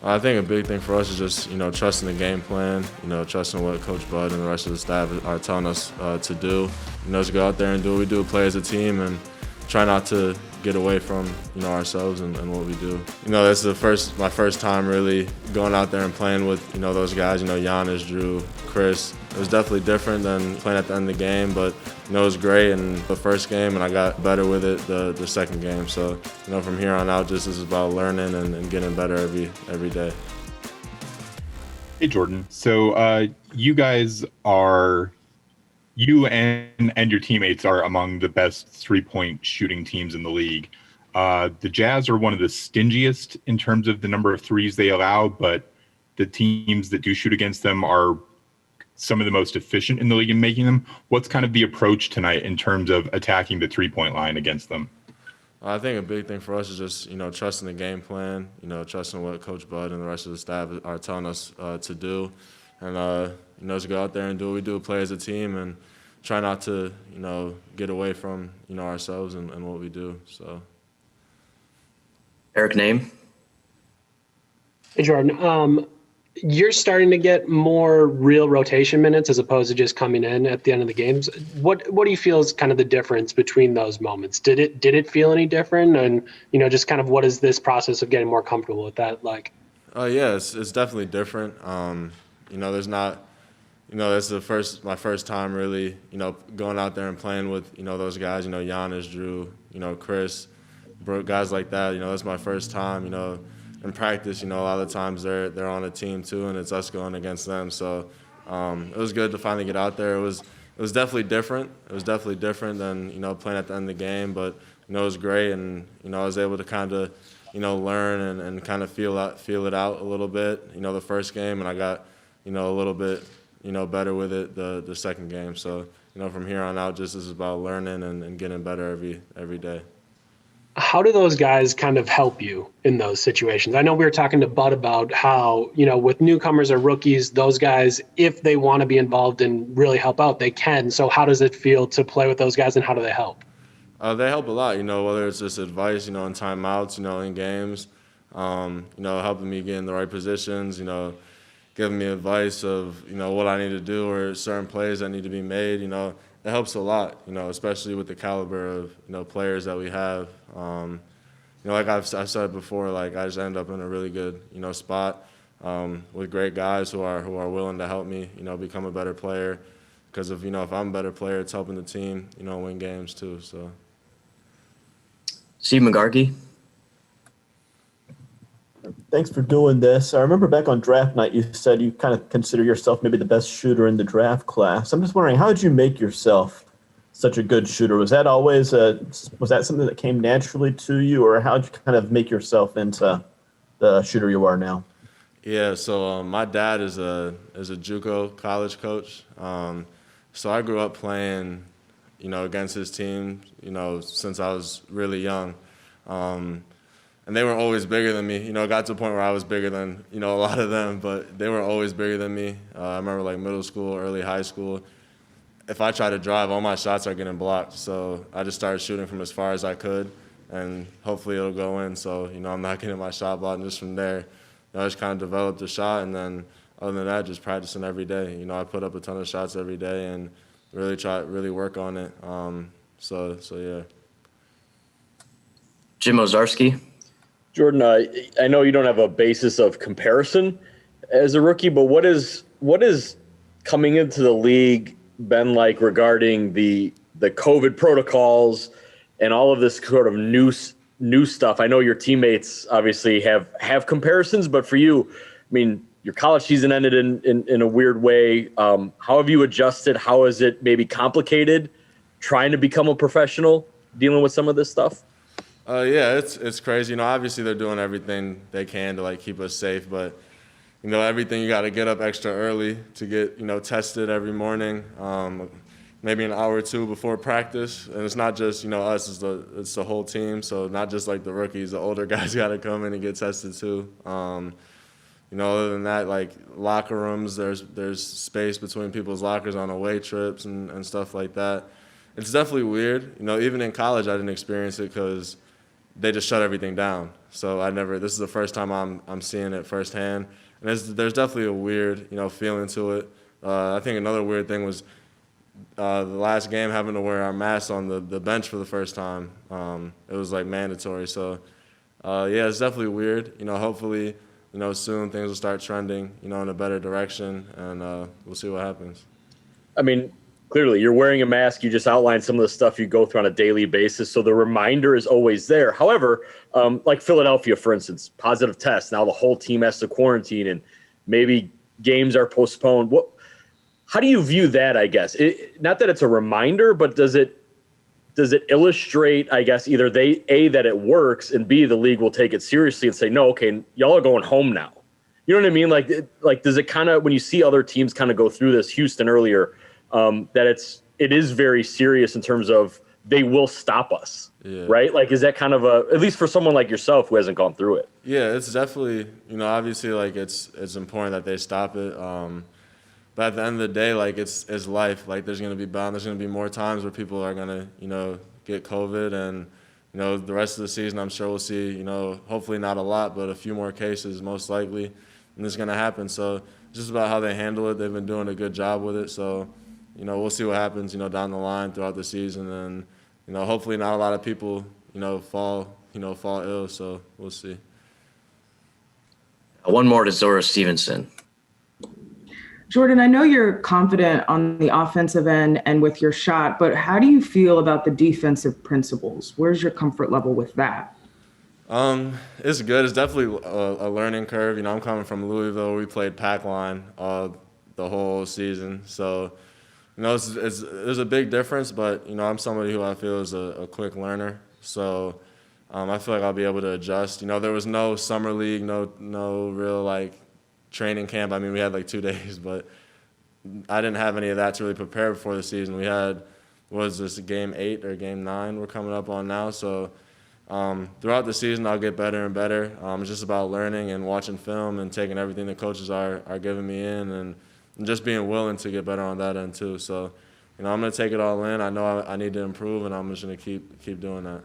I think a big thing for us is just, trusting the game plan, trusting what Coach Bud and the rest of the staff are telling us to do. Just go out there and do what we do, play as a team, and try not to get away from, ourselves and what we do. This is my first time really going out there and playing with, those guys, Giannis, Jrue, Khris. It was definitely different than playing at the end of the game, but, it was great in the first game, and I got better with it the second game. So, from here on out, just this is about learning and getting better every day. Hey, Jordan. So you and your teammates are among the best three-point shooting teams in the league. The Jazz are one of the stingiest in terms of the number of threes they allow, but the teams that do shoot against them are some of the most efficient in the league in making them. What's kind of the approach tonight in terms of attacking the three-point line against them? I think a big thing for us is just, trusting the game plan, trusting what Coach Bud and the rest of the staff are telling us to do. And, just go out there and do what we do, play as a team, and try not to, get away from, ourselves and what we do. So, Eric Name. Hey, Jordan. You're starting to get more real rotation minutes as opposed to just coming in at the end of the games. What do you feel is kind of the difference between those moments? Did it feel any different? And, just kind of what is this process of getting more comfortable with that like? Yeah, it's definitely different. There's not, this is my first time really, going out there and playing with, those guys, Giannis, Jrue, Khris, guys like that. That's my first time, in practice. A lot of the times they're on a team too, and it's us going against them. So it was good to finally get out there. It was definitely different. It was definitely different than, playing at the end of the game, but, it was great. And, I was able to kind of, learn and kind of feel it out a little bit, the first game, and I got, a little bit, better with it the second game. So, from here on out, just this is about learning and getting better every day. How do those guys kind of help you in those situations? I know we were talking to Bud about how, with newcomers or rookies, those guys, if they want to be involved and really help out, they can. So how does it feel to play with those guys, and how do they help? They help a lot, whether it's just advice, in timeouts, in games, helping me get in the right positions, giving me advice of, what I need to do or certain plays that need to be made, it helps a lot, especially with the caliber of, players that we have. Like I've said before, like I just end up in a really good, spot with great guys who are willing to help me, become a better player. Because if I'm a better player, it's helping the team, win games too. So. Steve McGarkey. Thanks for doing this. I remember back on draft night, you said you kind of consider yourself maybe the best shooter in the draft class. I'm just wondering, how did you make yourself such a good shooter? Was that always was that something that came naturally to you, or how did you kind of make yourself into the shooter you are now? Yeah, so my dad is a JUCO college coach. So I grew up playing, against his team, since I was really young. And they were always bigger than me. It got to the point where I was bigger than, a lot of them, but they were always bigger than me. I remember like middle school, early high school. If I try to drive, all my shots are getting blocked. So I just started shooting from as far as I could, and hopefully it'll go in. So, I'm not getting my shot blocked. And just from there, I just kind of developed a shot. And then other than that, just practicing every day. I put up a ton of shots every day and really work on it. So yeah. Jim Ozarski. Jordan, I know you don't have a basis of comparison as a rookie, but what is coming into the league been like regarding the COVID protocols and all of this sort of new stuff? I know your teammates obviously have comparisons, but for you, I mean, your college season ended in a weird way. How have you adjusted? How is it maybe complicated trying to become a professional dealing with some of this stuff? Yeah, it's crazy. Obviously they're doing everything they can to like keep us safe, but everything, you got to get up extra early to get tested every morning, maybe an hour or two before practice. And it's not just us; it's the whole team. So not just like the rookies, the older guys got to come in and get tested too. Other than that, like locker rooms, there's space between people's lockers on away trips and stuff like that. It's definitely weird. Even in college, I didn't experience it because they just shut everything down. So this is the first time I'm seeing it firsthand. And there's definitely a weird, feeling to it. I think another weird thing was the last game having to wear our masks on the bench for the first time. It was like mandatory. So, yeah, it's definitely weird. Hopefully, soon things will start trending, in a better direction, and we'll see what happens. I mean, clearly you're wearing a mask. You just outlined some of the stuff you go through on a daily basis. So the reminder is always there. However, like Philadelphia, for instance, positive test. Now the whole team has to quarantine and maybe games are postponed. How do you view that, I guess? Not that it's a reminder, but does it illustrate, I guess, either that it works, and B, the league will take it seriously and say, no, okay, y'all are going home now. You know what I mean? Like does it kind of, when you see other teams kind of go through this, Houston earlier, that it is very serious in terms of they will stop us, right? Like, is that kind of at least for someone like yourself who hasn't gone through it? Yeah, it's definitely, obviously, like, it's important that they stop it. But at the end of the day, like, it's life. Like, there's going to be more times where people are going to, get COVID. And, the rest of the season, I'm sure we'll see, hopefully not a lot, but a few more cases most likely. And it's going to happen. So it's just about how they handle it. They've been doing a good job with it. So, we'll see what happens, down the line throughout the season. And, hopefully not a lot of people, fall ill. So we'll see. One more to Zora Stevenson. Jordan, I know you're confident on the offensive end and with your shot, but how do you feel about the defensive principles? Where's your comfort level with that? It's good. It's definitely a learning curve. I'm coming from Louisville. We played pack line the whole season. So, there's a big difference, but, I'm somebody who I feel is a quick learner. So I feel like I'll be able to adjust. There was no summer league, no real, training camp. I mean, we had 2 days, but I didn't have any of that to really prepare before the season. We had, game 8 or game 9 we're coming up on now. So throughout the season, I'll get better and better. It's just about learning and watching film and taking everything the coaches are giving me in and just being willing to get better on that end too. So, I'm going to take it all in. I know I need to improve, and I'm just going to keep doing that.